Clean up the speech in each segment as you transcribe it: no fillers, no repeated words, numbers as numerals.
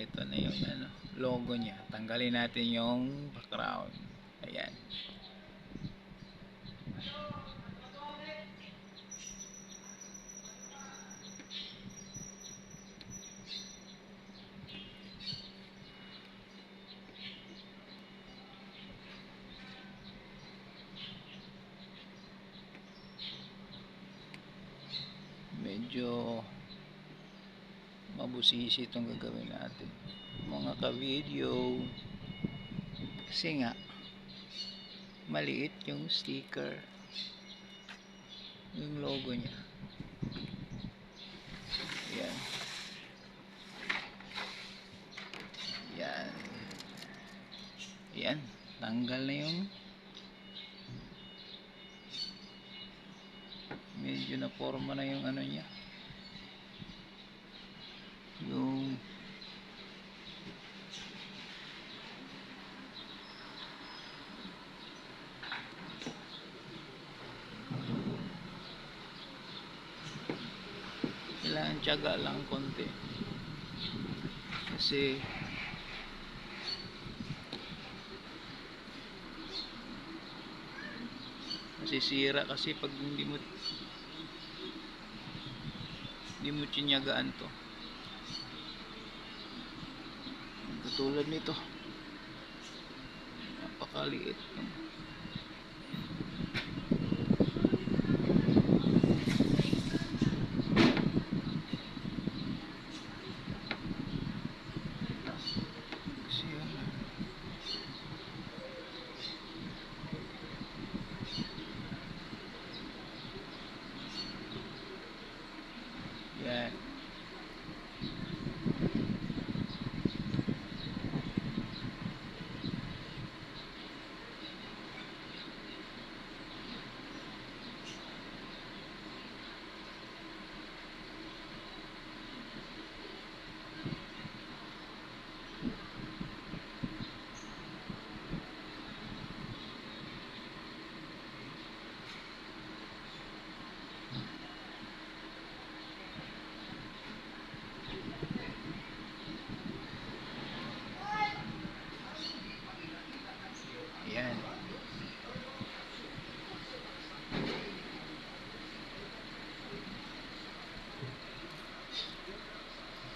ito na yung ano, logo niya. Tanggalin natin yung background. Ayan. Medyo mabusisi itong gagawin natin, mga ka-video, kasi nga maliit yung sticker, yung logo niya. Yan, yan, yan, tanggal na yung medyo na forma na yung ano niya, yung kailangan tiyaga lang konti kasi masisira kasi pag hindi mo tsinyagaan to, katulad nito napakaliit no? Kasi yan. Yan.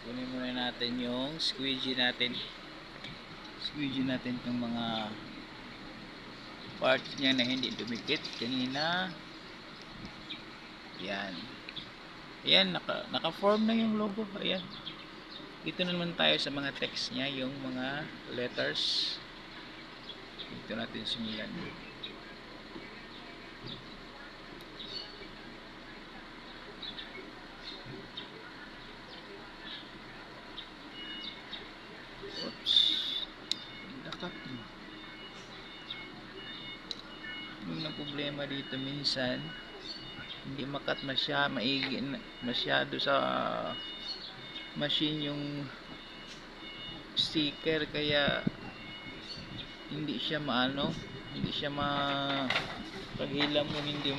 Kunin muna natin yung squeegee natin. Squeegee natin itong mga parts niya na hindi dumikit kanina. Yan. Ayan, naka-form na yung logo. Ayan. Dito naman tayo sa mga text niya, yung mga letters. Dito natin simulan. Oops. Dakat. Yung na problema dito minsan, hindi makat masyado sa machine yung sticker, kaya hindi siya maano, hindi siya paghila mo hindi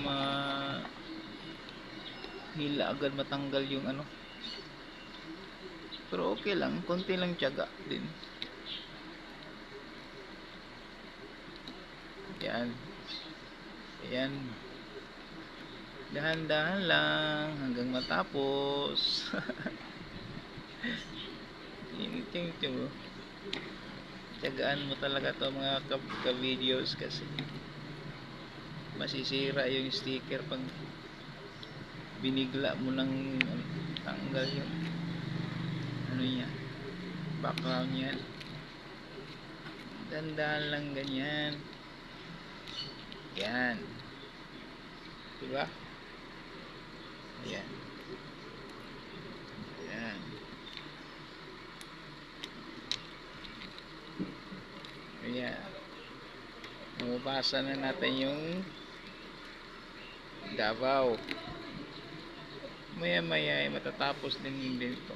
hila agad matanggal yung ano, pero okay lang, konti lang tiyaga din. Yan, yan, dahan-dahan lang hanggang matapos. Yung tiyagaan mo talaga to mga ka-videos, kasi masisira yung sticker pag binigla mo ng tanggal yung ano niya, background niya. Dandahan lang ganyan. Yan, diba? Ayan, ayan. Ayan, mababasa na natin yung Davao. Maya maya ay matatapos din dito.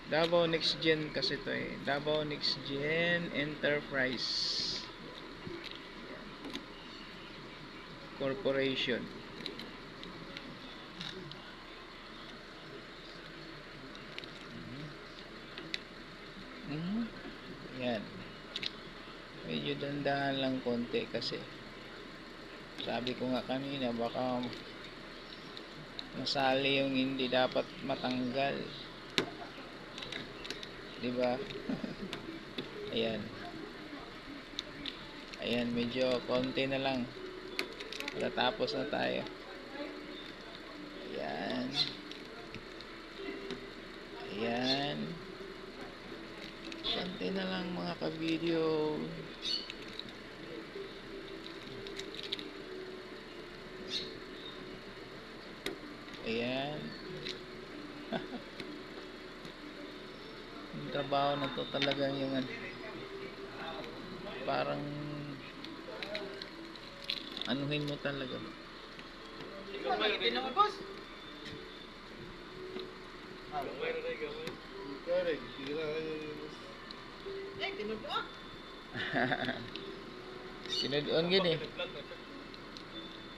Davao Next Gen kasi to eh. Davao Next Gen Enterprise Corporation. Yan. Medyo dandahan lang konti kasi sabi ko nga kanina baka masali yung hindi dapat matanggal. 'Di ba? Ayan. Ayan, medyo konti na lang. Tatapos na tayo. Ayan. Ayan. Konti na lang mga ka-video. Ayan. Yung trabaho na to talagang yung parang anuhin mo talaga. Ito naman, boss. Tinud mo. Tinud-on gini.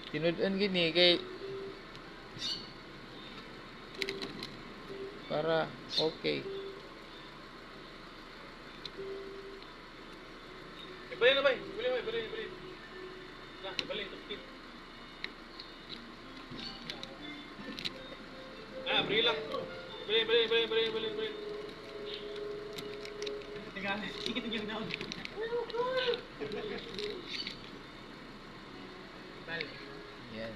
Tinud-on gini kay para okay. Balik na, bay. Balik. Lah, balik tukit. Beri lang. Balik. Tinggal yung daw. Yan.